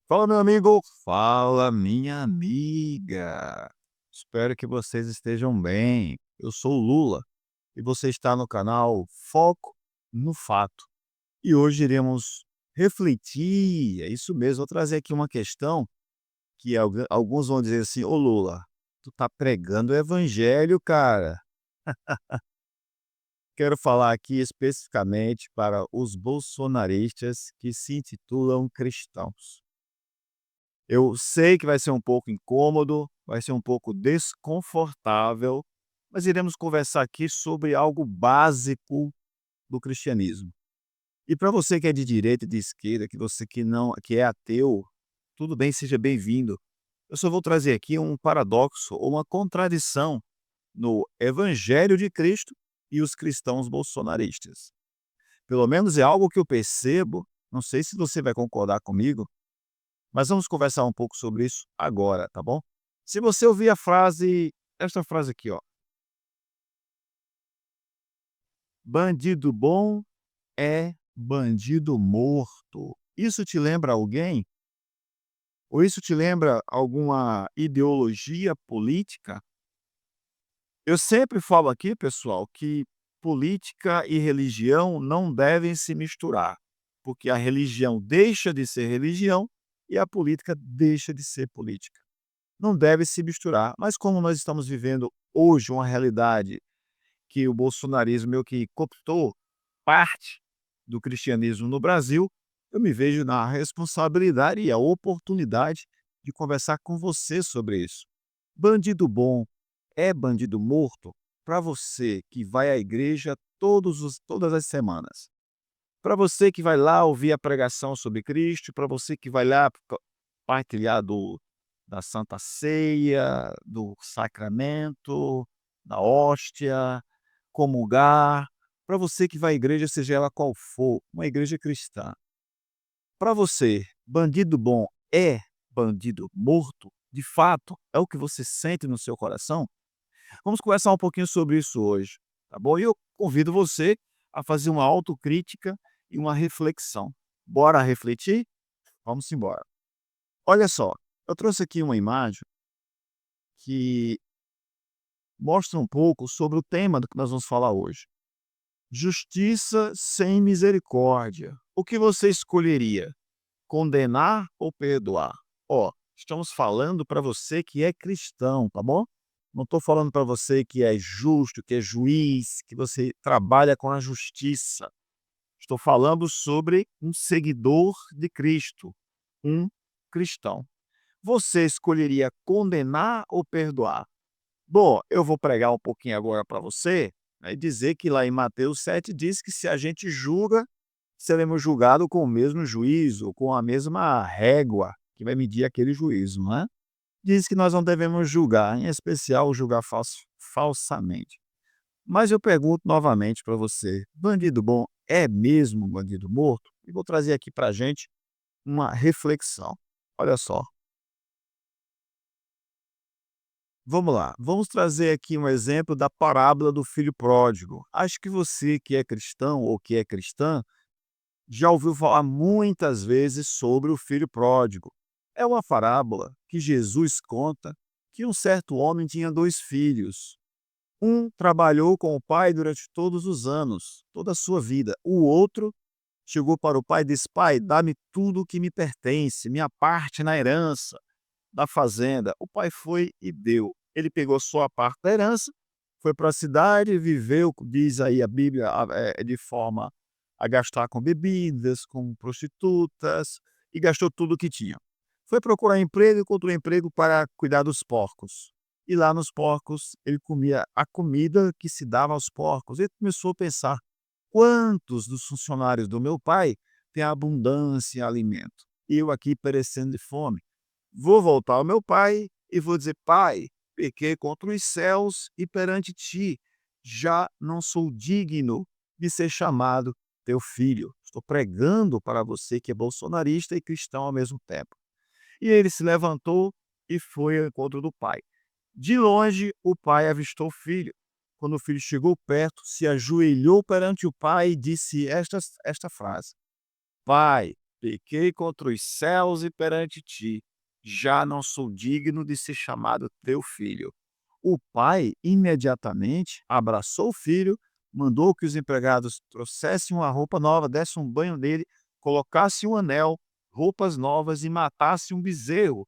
Fala, meu amigo. Fala, minha amiga. Espero que vocês estejam bem. Eu sou o Lula e você está no canal Foco no Fato. E hoje iremos refletir, é isso mesmo, vou trazer aqui uma questão que alguns vão dizer assim: Ô Lula, tu tá pregando o evangelho, cara. Quero falar aqui especificamente para os bolsonaristas que se intitulam cristãos. Eu sei que vai ser um pouco incômodo, vai ser um pouco desconfortável, mas iremos conversar aqui sobre algo básico do cristianismo. E para você que é de direita e de esquerda, que você que é ateu, tudo bem, seja bem-vindo. Eu só vou trazer aqui um paradoxo ou uma contradição no evangelho de Cristo e os cristãos bolsonaristas. Pelo menos é algo que eu percebo, não sei se você vai concordar comigo, mas vamos conversar um pouco sobre isso agora, tá bom? Se você ouvir esta frase aqui, ó: "Bandido bom é bandido morto". Isso te lembra alguém? Ou isso te lembra alguma ideologia política? Eu sempre falo aqui, pessoal, que política e religião não devem se misturar, porque a religião deixa de ser religião e a política deixa de ser política. Não deve se misturar. Mas como nós estamos vivendo hoje uma realidade que o bolsonarismo meio que cooptou parte do cristianismo no Brasil, eu me vejo na responsabilidade e a oportunidade de conversar com você sobre isso. Bandido bom é bandido morto? Para você que vai à igreja todas as semanas, para você que vai lá ouvir a pregação sobre Cristo, para você que vai lá partilhar da Santa Ceia, do sacramento, da hóstia, comungar, para você que vai à igreja, seja ela qual for, uma igreja cristã. Para você, bandido bom é bandido morto? De fato, é o que você sente no seu coração? Vamos conversar um pouquinho sobre isso hoje, tá bom? E eu convido você a fazer uma autocrítica e uma reflexão. Bora refletir? Vamos embora. Olha só, eu trouxe aqui uma imagem que mostra um pouco sobre o tema do que nós vamos falar hoje. Justiça sem misericórdia. O que você escolheria? Condenar ou perdoar? Ó, estamos falando para você que é cristão, tá bom? Não estou falando para você que é justo, que é juiz, que você trabalha com a justiça. Estou falando sobre um seguidor de Cristo, um cristão. Você escolheria condenar ou perdoar? Bom, eu vou pregar um pouquinho agora para você, né, e dizer que lá em Mateus 7 diz que se a gente julga, seremos julgados com o mesmo juízo, com a mesma régua que vai medir aquele juízo, não é? Diz que nós não devemos julgar, em especial julgar falsamente. Mas eu pergunto novamente para você: bandido bom é mesmo bandido morto? E vou trazer aqui para a gente uma reflexão. Olha só, vamos lá, vamos trazer aqui um exemplo da parábola do filho pródigo. Acho que você que é cristão ou que é cristã já ouviu falar muitas vezes sobre o filho pródigo. É uma parábola que Jesus conta que um certo homem tinha dois filhos. Um trabalhou com o pai durante todos os anos, toda a sua vida. O outro chegou para o pai e disse: "Pai, dá-me tudo o que me pertence, minha parte na herança da fazenda". O pai foi e deu. Ele pegou só a parte da herança, foi para a cidade, viveu, diz aí a Bíblia, de forma a gastar com bebidas, com prostitutas, e gastou tudo o que tinha. Foi procurar emprego, encontrou emprego para cuidar dos porcos. E lá nos porcos ele comia a comida que se dava aos porcos. Ele começou a pensar: quantos dos funcionários do meu pai têm abundância em alimento? Eu aqui perecendo de fome. Vou voltar ao meu pai e vou dizer: "Pai, pequei contra os céus e perante ti, já não sou digno de ser chamado teu filho". Estou pregando para você que é bolsonarista e cristão ao mesmo tempo. E ele se levantou e foi ao encontro do pai. De longe, o pai avistou o filho. Quando o filho chegou perto, se ajoelhou perante o pai e disse esta frase: "Pai, pequei contra os céus e perante ti, já não sou digno de ser chamado teu filho. O pai imediatamente abraçou o filho, mandou que os empregados trouxessem uma roupa nova, dessem um banho nele, colocassem um anel, roupas novas e matasse um bezerro,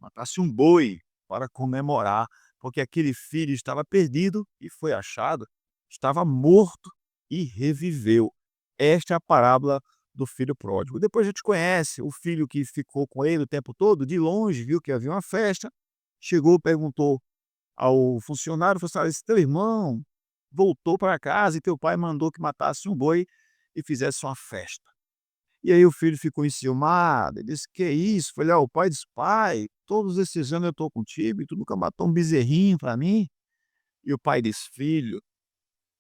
matasse um boi para comemorar, porque aquele filho estava perdido e foi achado, estava morto e reviveu. Esta é a parábola do filho pródigo. Depois a gente conhece o filho que ficou com ele o tempo todo, de longe, viu que havia uma festa, chegou, perguntou ao funcionário, falou assim: "Ah, esse teu irmão voltou para casa e teu pai mandou que matasse um boi e fizesse uma festa". E aí o filho ficou enciumado, ele disse: "Que isso?". Falei: "Ah", o pai disse: "Pai, todos esses anos eu estou contigo e tu nunca matou um bezerrinho para mim?". E o pai disse: "Filho,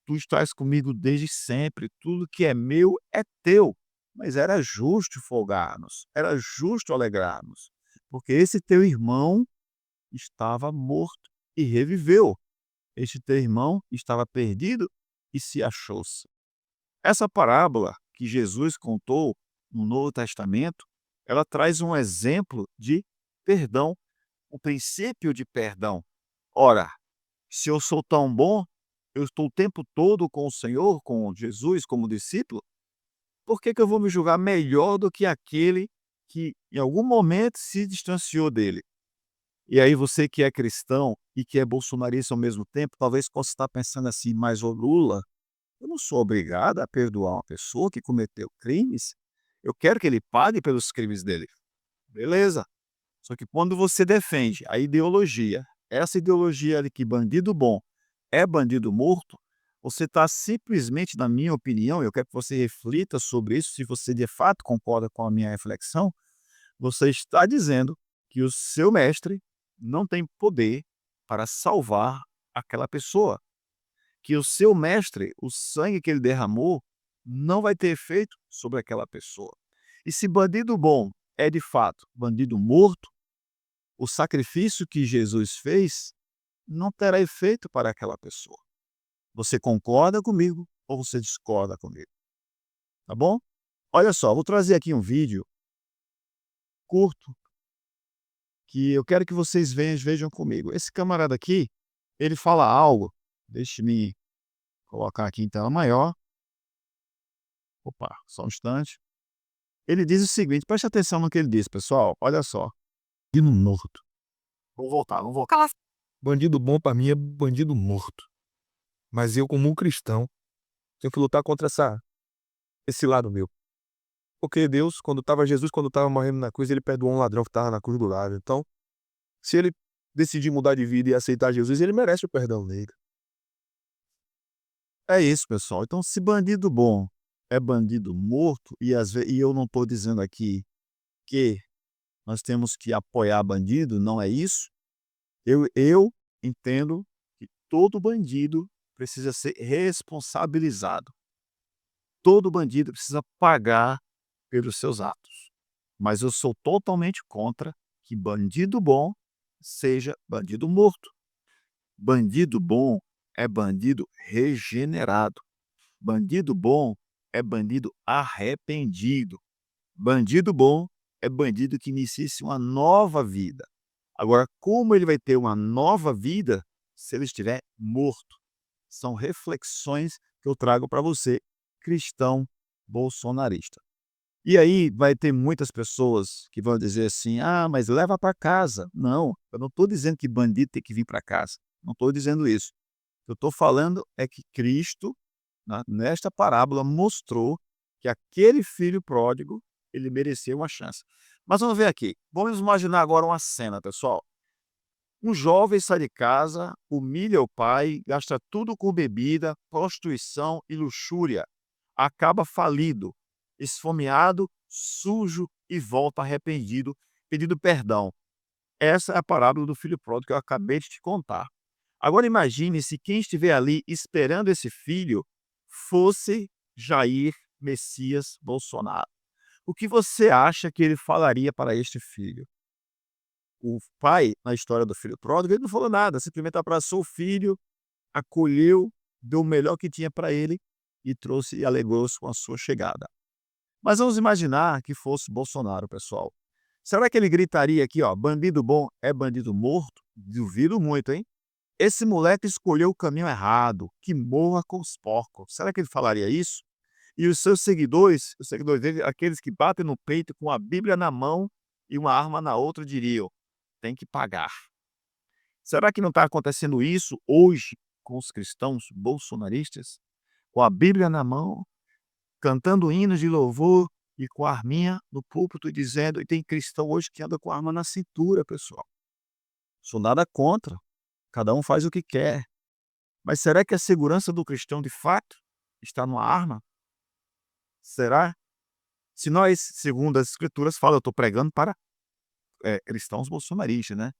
tu estás comigo desde sempre, tudo que é meu é teu". Mas era justo folgarmos, era justo alegrarmos, porque esse teu irmão estava morto e reviveu. Este teu irmão estava perdido e se achou-se. Essa parábola que Jesus contou no Novo Testamento, ela traz um exemplo de perdão, o princípio de perdão. Ora, se eu sou tão bom, eu estou o tempo todo com o Senhor, com Jesus como discípulo, por que que eu vou me julgar melhor do que aquele que em algum momento se distanciou dele? E aí você que é cristão e que é bolsonarista ao mesmo tempo, talvez possa estar pensando assim: "Mas o Lula, eu não sou obrigado a perdoar uma pessoa que cometeu crimes. Eu quero que ele pague pelos crimes dele". Beleza. Só que quando você defende a ideologia, essa ideologia de que bandido bom é bandido morto, você está simplesmente, na minha opinião, eu quero que você reflita sobre isso, se você de fato concorda com a minha reflexão, você está dizendo que o seu mestre não tem poder para salvar aquela pessoa, que o seu mestre, o sangue que ele derramou, não vai ter efeito sobre aquela pessoa. E se bandido bom é de fato bandido morto, o sacrifício que Jesus fez não terá efeito para aquela pessoa. Você concorda comigo ou você discorda comigo? Tá bom? Olha só, vou trazer aqui um vídeo curto que eu quero que vocês vejam comigo. Esse camarada aqui, ele fala algo, deixe-me colocar aqui em tela maior. Opa, só um instante. Ele diz o seguinte, preste atenção no que ele diz, pessoal, olha só. Bandido morto. Vamos voltar, vamos voltar. Bandido bom para mim é bandido morto. Mas eu, como um cristão, tenho que lutar contra esse lado meu. Porque Deus, Jesus, quando estava morrendo na cruz, ele perdoou um ladrão que estava na cruz do lado. Então, se ele decidir mudar de vida e aceitar Jesus, ele merece o perdão dele. É isso, pessoal. Então, se bandido bom é bandido morto, e eu não estou dizendo aqui que nós temos que apoiar bandido, não é isso. Eu entendo que todo bandido precisa ser responsabilizado. Todo bandido precisa pagar pelos seus atos. Mas eu sou totalmente contra que bandido bom seja bandido morto. Bandido bom é bandido regenerado. Bandido bom é bandido arrependido. Bandido bom é bandido que inicia uma nova vida. Agora, como ele vai ter uma nova vida se ele estiver morto? São reflexões que eu trago para você, cristão bolsonarista. E aí vai ter muitas pessoas que vão dizer assim: "Ah, mas leva para casa". Não, eu não estou dizendo que bandido tem que vir para casa. Não estou dizendo isso. O que eu estou falando é que Cristo, né, nesta parábola, mostrou que aquele filho pródigo, ele merecia uma chance. Mas vamos ver aqui. Vamos imaginar agora uma cena, pessoal. Um jovem sai de casa, humilha o pai, gasta tudo com bebida, prostituição e luxúria. Acaba falido, esfomeado, sujo e volta arrependido, pedindo perdão. Essa é a parábola do filho pródigo que eu acabei de te contar. Agora imagine se quem estiver ali esperando esse filho fosse Jair Messias Bolsonaro. O que você acha que ele falaria para este filho? O pai, na história do filho pródigo, ele não falou nada, simplesmente abraçou o filho, acolheu, deu o melhor que tinha para ele e trouxe e alegrou-se com a sua chegada. Mas vamos imaginar que fosse Bolsonaro, pessoal. Será que ele gritaria aqui, ó: "Bandido bom é bandido morto"? Duvido muito, hein. "Esse moleque escolheu o caminho errado, que morra com os porcos". Será que ele falaria isso? E os seguidores dele, aqueles que batem no peito com a Bíblia na mão e uma arma na outra, diriam: "Tem que pagar". Será que não está acontecendo isso hoje com os cristãos bolsonaristas? Com a Bíblia na mão, cantando hinos de louvor e com a arminha no púlpito e dizendo, e tem cristão hoje que anda com a arma na cintura, pessoal. Sou nada contra, cada um faz o que quer. Mas será que a segurança do cristão, de fato, está numa arma? Será? Se nós, segundo as escrituras fala, eu estou pregando para cristãos bolsonaristas, né?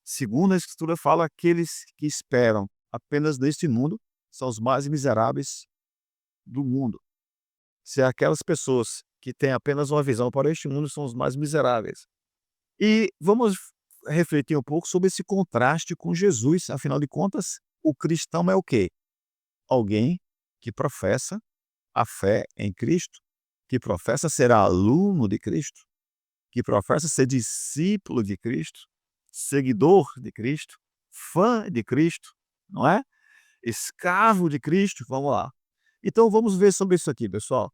Segundo a escritura fala, aqueles que esperam apenas neste mundo são os mais miseráveis do mundo. Se aquelas pessoas que têm apenas uma visão para este mundo são os mais miseráveis. E vamos refletir um pouco sobre esse contraste com Jesus. Afinal de contas, o cristão é o quê? Alguém que professa a fé em Cristo, que professa ser aluno de Cristo, que professa ser discípulo de Cristo, seguidor de Cristo, fã de Cristo, não é? Escravo de Cristo, vamos lá. Então vamos ver sobre isso aqui, pessoal.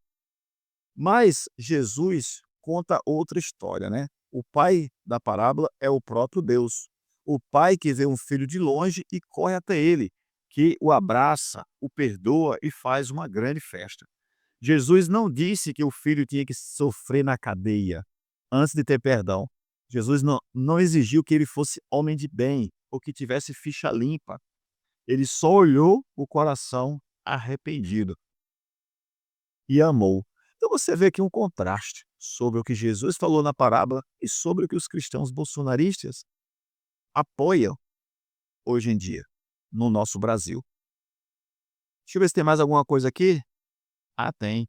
Mas Jesus conta outra história, né? O pai da parábola é o próprio Deus. O pai que vê um filho de longe e corre até ele, que o abraça, o perdoa e faz uma grande festa. Jesus não disse que o filho tinha que sofrer na cadeia antes de ter perdão. Jesus não exigiu que ele fosse homem de bem ou que tivesse ficha limpa. Ele só olhou o coração arrependido e amou. Então você vê aqui um contraste sobre o que Jesus falou na parábola e sobre o que os cristãos bolsonaristas apoiam hoje em dia no nosso Brasil. Deixa eu ver se tem mais alguma coisa aqui. Ah, tem.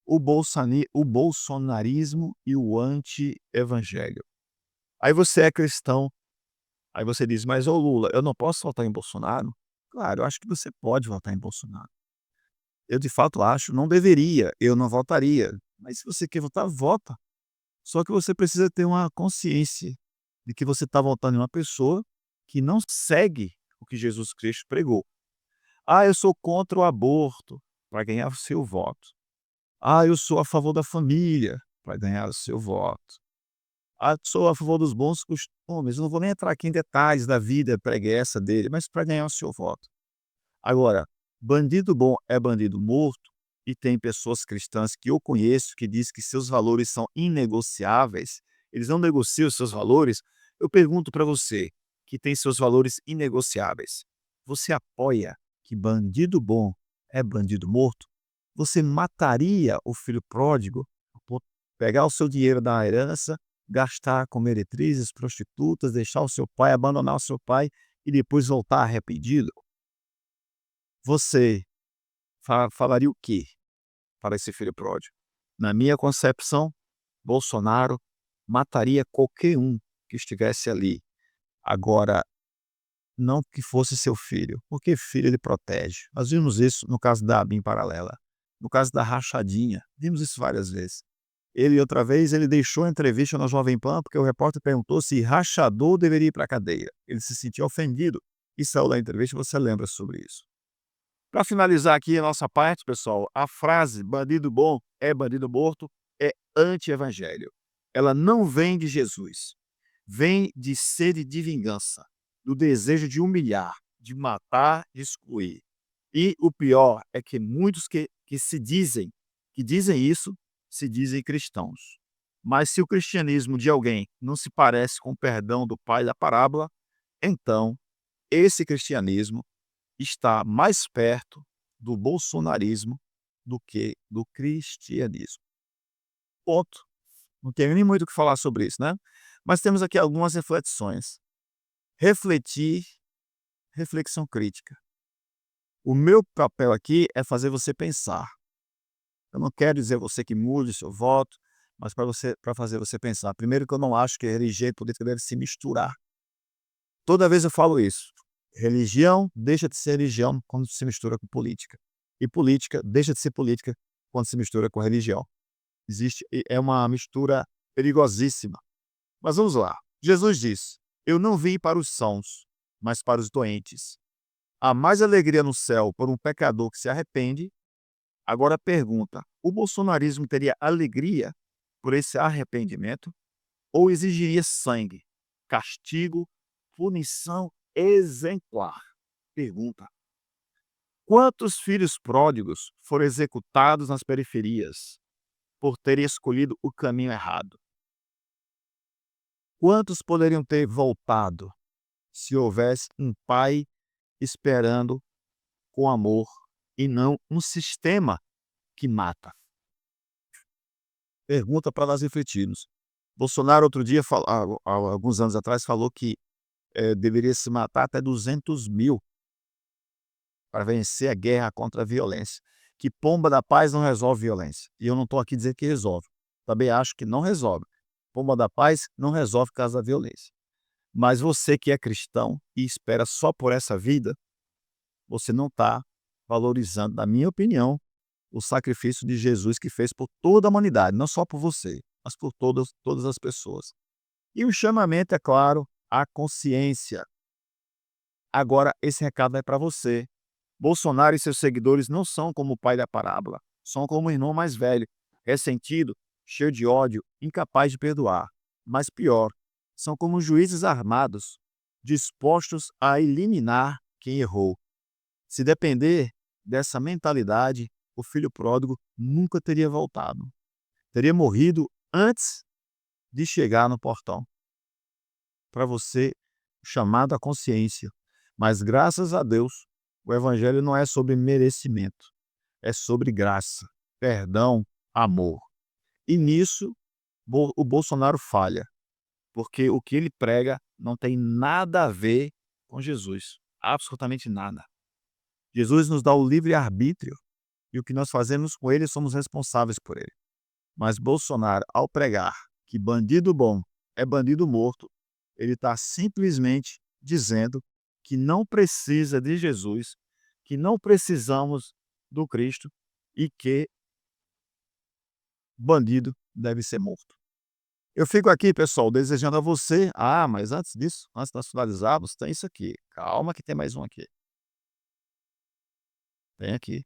O bolsonarismo e o anti-evangelho. Aí você é cristão, aí você diz: "Mas ô Lula, eu não posso votar em Bolsonaro?" Claro, eu acho que você pode votar em Bolsonaro. Eu de fato acho, não deveria, eu não votaria, mas se você quer votar, vota. Só que você precisa ter uma consciência de que você está votando em uma pessoa que não segue o que Jesus Cristo pregou. "Ah, eu sou contra o aborto", vai ganhar o seu voto. "Ah, eu sou a favor da família", vai ganhar o seu voto. "Ah, sou a favor dos bons costumes", eu não vou nem entrar aqui em detalhes da vida preguiça dele, mas para ganhar o seu voto. Agora, bandido bom é bandido morto, e tem pessoas cristãs que eu conheço que diz que seus valores são inegociáveis, eles não negociam os seus valores. Eu pergunto para você, que tem seus valores inegociáveis, você apoia que bandido bom é bandido morto? Você mataria o filho pródigo por pegar o seu dinheiro da herança, gastar com meretrizes, prostitutas, deixar o seu pai, abandonar o seu pai e depois voltar arrependido? Você falaria o quê para esse filho pródigo? Na minha concepção, Bolsonaro mataria qualquer um que estivesse ali. Agora, não que fosse seu filho, porque filho ele protege. Nós vimos isso no caso da ABIN paralela, no caso da rachadinha, vimos isso várias vezes. Ele outra vez, ele deixou a entrevista na Jovem Pan, porque o repórter perguntou se rachador deveria ir para a cadeia. Ele se sentiu ofendido e saiu da entrevista, você lembra sobre isso. Para finalizar aqui a nossa parte, pessoal, a frase "bandido bom é bandido morto" é anti-evangelho. Ela não vem de Jesus, vem de sede de vingança, do desejo de humilhar, de matar, de excluir. E o pior é que muitos que dizem isso, se dizem cristãos. Mas se o cristianismo de alguém não se parece com o perdão do pai da parábola, então esse cristianismo está mais perto do bolsonarismo do que do cristianismo. Ponto. Não tenho nem muito o que falar sobre isso, né? Mas temos aqui algumas reflexões. Refletir, reflexão crítica. O meu papel aqui é fazer você pensar. Eu não quero dizer a você que mude seu voto, mas para fazer você pensar. Primeiro que eu não acho que religião e política devem se misturar. Toda vez eu falo isso. Religião deixa de ser religião quando se mistura com política. E política deixa de ser política quando se mistura com religião. É uma mistura perigosíssima. Mas vamos lá. Jesus diz: "Eu não vim para os sãos, mas para os doentes." Há mais alegria no céu por um pecador que se arrepende. Agora pergunta: o bolsonarismo teria alegria por esse arrependimento ou exigiria sangue, castigo, punição exemplar? Pergunta: quantos filhos pródigos foram executados nas periferias por terem escolhido o caminho errado? Quantos poderiam ter voltado se houvesse um pai esperando com amor e não um sistema que mata? Pergunta para nós refletirmos. Bolsonaro outro dia, há alguns anos atrás, falou que deveria se matar até 200.000 para vencer a guerra contra a violência. Que pomba da paz não resolve violência. E eu não estou aqui dizendo que resolve. Também acho que não resolve. Pomba da paz não resolve caso da violência. Mas você que é cristão e espera só por essa vida, você não está valorizando, na minha opinião, o sacrifício de Jesus que fez por toda a humanidade, não só por você, mas por todas as pessoas. E o chamamento, é claro, à consciência. Agora, esse recado é para você. Bolsonaro e seus seguidores não são como o pai da parábola, são como o irmão mais velho, ressentido, cheio de ódio, incapaz de perdoar. Mas pior, são como juízes armados, dispostos a eliminar quem errou. Se depender dessa mentalidade, o filho pródigo nunca teria voltado. Teria morrido antes de chegar no portão. Para você, chamado à consciência. Mas graças a Deus, o evangelho não é sobre merecimento, é sobre graça, perdão, amor. E nisso o Bolsonaro falha, porque o que ele prega não tem nada a ver com Jesus, absolutamente nada. Jesus nos dá o livre-arbítrio e o que nós fazemos com ele somos responsáveis por ele. Mas Bolsonaro, ao pregar que bandido bom é bandido morto, ele está simplesmente dizendo que não precisa de Jesus, que não precisamos do Cristo e que bandido deve ser morto. Eu fico aqui, pessoal, desejando a você. Mas antes disso, antes de nós finalizarmos, tem isso aqui. Calma que tem mais um aqui. Tem aqui.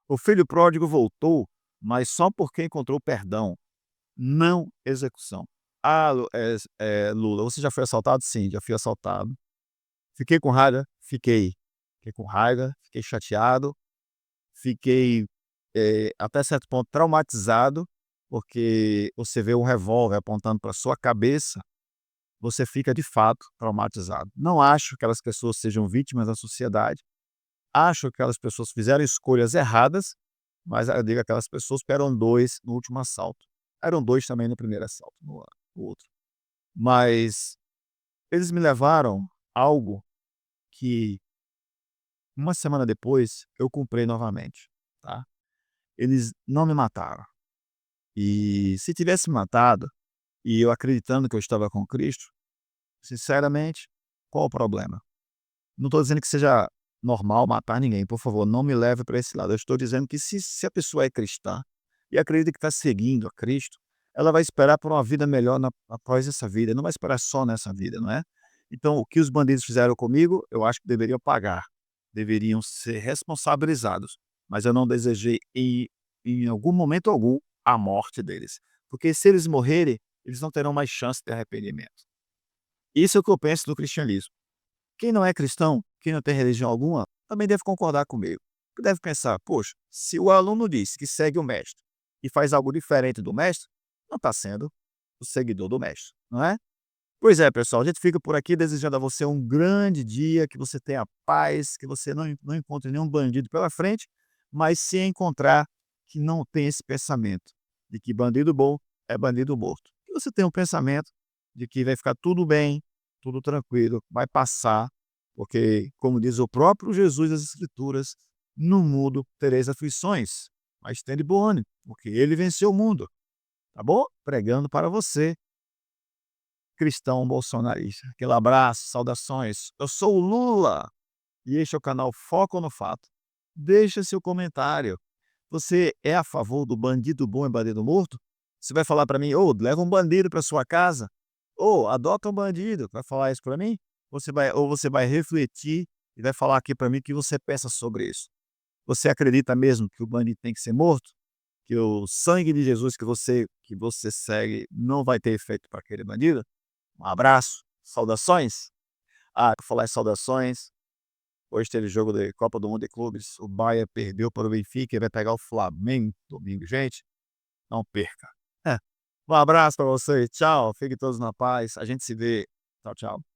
O filho pródigo voltou, mas só porque encontrou perdão, não execução. Lula, você já foi assaltado? Sim, já fui assaltado. Fiquei com raiva? Fiquei. Fiquei com raiva, fiquei chateado, fiquei, até certo ponto traumatizado, porque você vê um revólver apontando para sua cabeça, você fica de fato traumatizado. Não acho que aquelas pessoas sejam vítimas da sociedade, acho que aquelas pessoas fizeram escolhas erradas, mas eu digo aquelas pessoas porque eram 2 no último assalto. Eram 2 também no primeiro assalto, no outro. Mas eles me levaram algo que uma semana depois eu comprei novamente, tá. Eles não me mataram. E se tivesse me matado, e eu acreditando que eu estava com Cristo, sinceramente, qual o problema? Não estou dizendo que seja normal matar ninguém, por favor, não me leve para esse lado. Eu estou dizendo que se a pessoa é cristã e acredita que está seguindo a Cristo, ela vai esperar por uma vida melhor após essa vida, não vai esperar só nessa vida, não é? Então, o que os bandidos fizeram comigo, eu acho que deveriam pagar, deveriam ser responsabilizados, mas eu não desejei em algum momento algum a morte deles, porque se eles morrerem, eles não terão mais chance de arrependimento. Isso é o que eu penso do cristianismo. Quem não é cristão, quem não tem religião alguma, também deve concordar comigo. Deve pensar: poxa, se o aluno diz que segue o mestre e faz algo diferente do mestre, não está sendo o seguidor do mestre, não é? Pois é, pessoal, a gente fica por aqui desejando a você um grande dia, que você tenha paz, que você não encontre nenhum bandido pela frente, mas se encontrar, que não tenha esse pensamento de que bandido bom é bandido morto. Que você tenha um pensamento de que vai ficar tudo bem, tudo tranquilo, vai passar, porque, como diz o próprio Jesus das Escrituras, no mundo tereis aflições, mas tende bom ânimo, porque ele venceu o mundo, tá bom? Pregando para você, cristão bolsonarista. Aquele abraço, saudações. Eu sou o Lula e este é o canal Foco no Fato. Deixa seu comentário, Você é a favor do bandido bom e bandido morto? Você vai falar para mim: "Ô, leva um bandido para sua casa. Ô, adota um bandido". Vai falar isso para mim? Você vai refletir e vai falar aqui para mim o que você pensa sobre isso. Você acredita mesmo que o bandido tem que ser morto? Que o sangue de Jesus que você segue não vai ter efeito para aquele bandido? Um abraço, saudações. Por falar em saudações, hoje teve jogo de Copa do Mundo de Clubes, o Bayern perdeu para o Benfica e vai pegar o Flamengo domingo. Gente, não perca. É. Um abraço para vocês, tchau, fiquem todos na paz, a gente se vê. Tchau, tchau.